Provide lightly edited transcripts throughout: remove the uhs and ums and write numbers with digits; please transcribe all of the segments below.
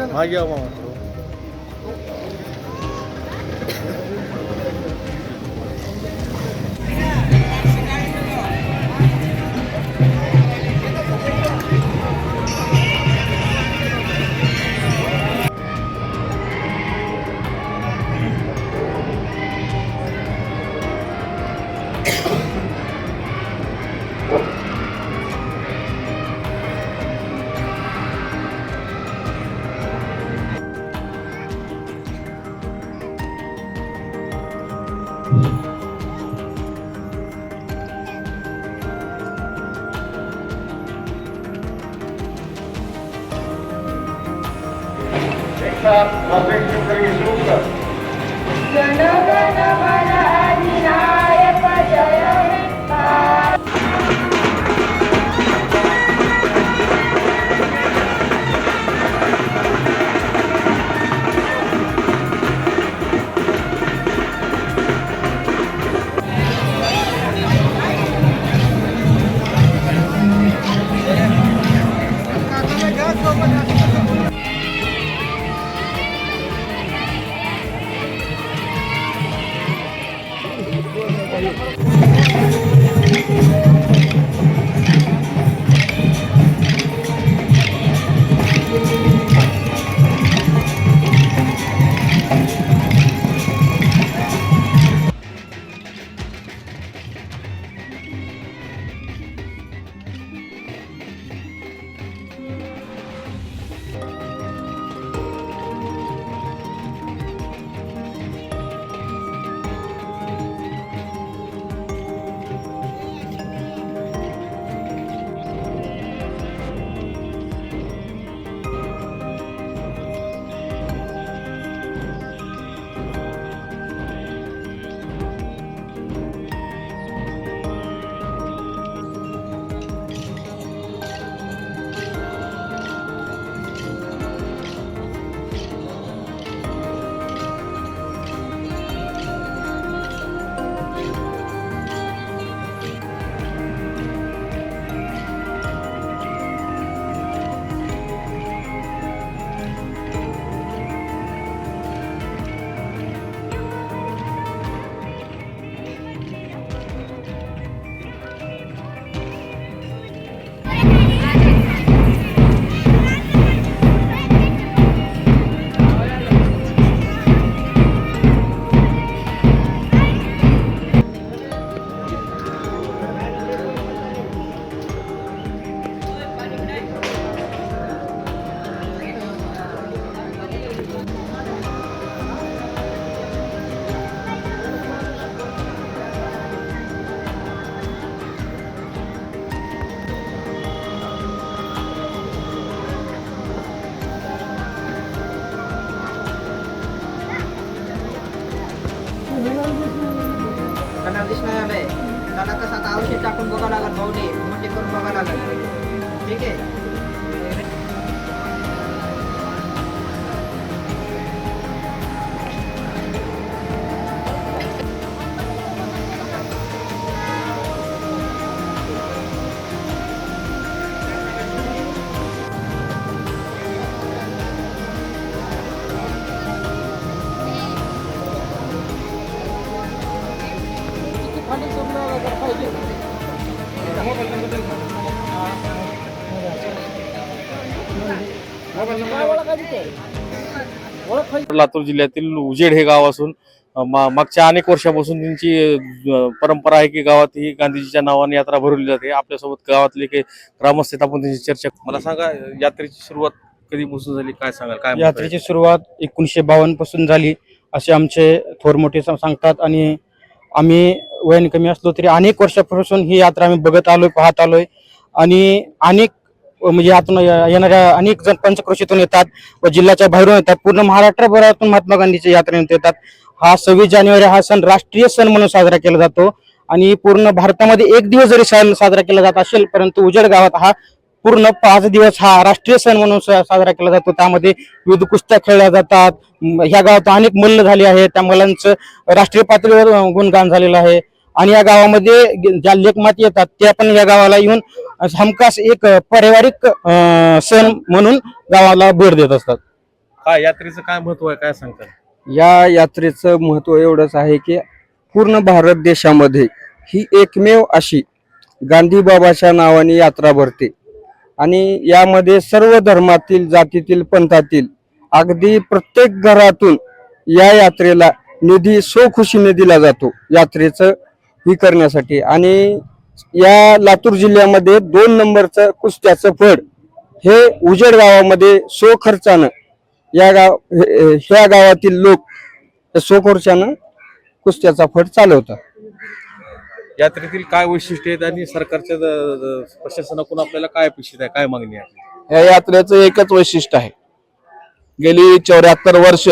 हा घ्या मामा. जन गण मन अधिनायक जय हे. त्यांना दिसणार आलंय त्याला कसं आता औषध टाकून बघावं लागेल भाऊने मोठे करून बघावं लागेल. ठीक आहे. लातूर जिल्ह्यातील उजेड हे गाव असून मागच्या अनेक वर्षापासून त्यांची परंपरा आहे की गावात ही गांधीजीच्या नावाने यात्रा भरवली जाते. आपल्यासोबत गावातले काही ग्रामस्थ आहेत, आपण त्यांची चर्चा. मला सांगा, यात्रेची सुरुवात कधीपासून झाली, काय सांगाल? काय यात्रेची सुरुवात 1952 पासून झाली असे आमचे थोर मोठे सांगतात. आणि आम्ही वयन कमी असलो तरी अनेक वर्षापासून ही यात्रा आम्ही बघत आलोय, पाहत आलोय. आणि अनेक म्हणजे यातून येणाऱ्या अनेक जण पंचक्रोशीतून येतात व जिल्ह्याच्या बाहेरून येतात. पूर्ण महाराष्ट्रभरातून महात्मा गांधीच्या यात्रेत येतात. हा 26 जानेवारी हा सण राष्ट्रीय सण म्हणून साजरा केला जातो आणि पूर्ण भारतामध्ये एक दिवस जरी सण साजरा केला जात असेल, परंतु उजेड गावात हा पूर्ण 5 दिवस हा राष्ट्रीय सण म्हणून साजरा केला जातो. त्यामध्ये विविध कुस्त्या खेळल्या जातात. ह्या गावात अनेक मल्ल झाले आहेत, त्या मल्लांचं राष्ट्रीय पातळीवर गुणगान झालेलं आहे. आणि या गावामध्ये ज्या लेखमाती येतात त्या पण या गावाला येऊन हमखास एक पारिवारिक सण म्हणून गावाला भेट देत असतात. काय यात्रेचं काय महत्व आहे, काय सांगता? या यात्रेचं महत्व एवढंच आहे की पूर्ण भारत देशामध्ये ही एकमेव अशी गांधी बाबाच्या नावाने यात्रा भरते आणि यामध्ये सर्व धर्मातील, जातीतील, पंथातील अगदी प्रत्येक घरातून या यात्रेला निधी स्वखुशीने दिला जातो यात्रेचं ही करण्यासाठी. आणि या लातूर जिल्ह्यामध्ये 2 नंबरचं कुस्त्याचं फड हे उजेड गावामध्ये स्वखर्चानं ह्या गावातील लोक स्वखर्चानं कुस्त्याचा फड चालवतात. यात्रेतील काय वैशिष्ट्य आहेत आणि सरकारच्या प्रशासनाकडून आपल्याला काय अपेक्षित आहे, काय मागणी आहे? या यात्रेचं एकच वैशिष्ट्य आहे, गेली 74 वर्ष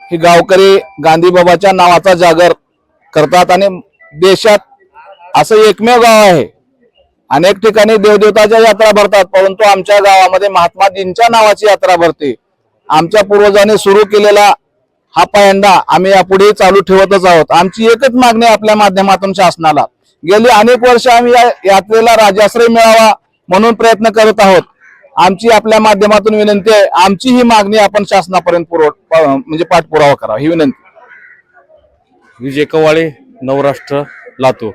ही गावकरी गांधीबाबाच्या नावाचा जागर करतात आणि देशात असं एकमेव गाव आहे. अनेक ठिकाणी देवदेवताच्या यात्रा भरतात, परंतु आमच्या गावामध्ये महात्माजींच्या नावाची यात्रा भरते. आमच्या पूर्वजांनी सुरू केलेला हा पायंडा आम्ही यापुढे चालू ठेवतच आहोत. आमची एकच मागणी आपल्या माध्यमातून शासनाला, गेली अनेक वर्ष आम्ही या यात्रेला राजाश्रय मिळावा म्हणून प्रयत्न करत आहोत. आमची आपल्या माध्यमातून विनंती आहे, आमची ही मागणी आपण शासनापर्यंत म्हणजे पाठपुरावा करावा ही विनंती. विजय कवाळे, नवराष्ट्र, लातूर.